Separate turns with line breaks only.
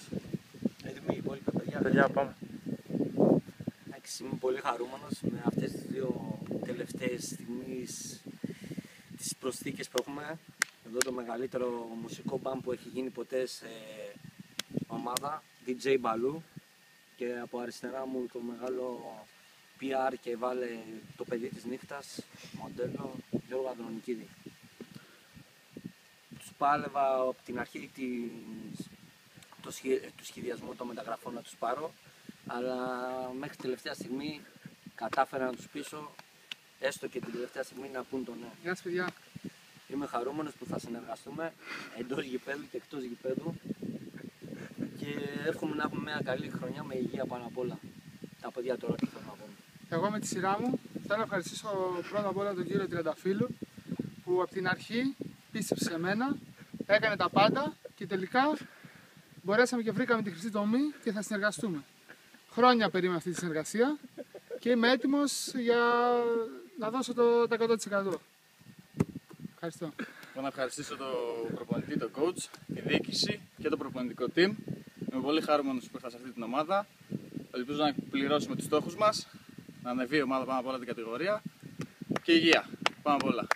Γιώργος.
Έτοιμοι οι υπόλοιποι παιδιά.
Παιδιά, πάμε.
Είμαι πολύ χαρούμενος με αυτές τις δύο τελευταίες στιγμές τις προσθήκες που έχουμε. Εδώ το μεγαλύτερο μουσικό μπαμ που έχει γίνει ποτέ σε ομάδα, DJ Baloo, και από αριστερά μου το μεγάλο PR και βάλε το παιδί της νύχτας, μοντέλο Γιώργο Ανδρονικίδη. Τους πάλευα από την αρχή του σχεδιασμού των μεταγραφών να τους πάρω, αλλά μέχρι τελευταία στιγμή κατάφερα να τους πείσω, έστω και την τελευταία στιγμή, να πούν το ναι.
Γεια σας παιδιά.
Είμαι χαρούμενος που θα συνεργαστούμε εντός γηπέδου και εκτός γηπέδου και εύχομαι να έχουμε μια καλή χρονιά με υγεία πάνω απ' όλα. Τα παιδιά τώρα τι θέλω να πω.
Εγώ με τη σειρά μου θέλω να ευχαριστήσω πρώτα απ' όλα τον κύριο Τριανταφύλλου που από την αρχή πίστεψε σε μένα, έκανε τα πάντα και τελικά μπορέσαμε και βρήκαμε τη χρυσή τομή και θα συνεργαστούμε. Χρόνια περίμενα αυτή τη συνεργασία και είμαι έτοιμος για να δώσω το 100%. Ευχαριστώ.
Εγώ να ευχαριστήσω τον προπονητή, τον coach, τη διοίκηση και το προπονητικό team. Είμαι πολύ χαρούμενος που ήρθα σε αυτή την ομάδα. Ελπίζω να πληρώσουμε τους στόχους μας, να ανεβεί η ομάδα πάνω από όλα την κατηγορία και υγεία πάνω απ' όλα.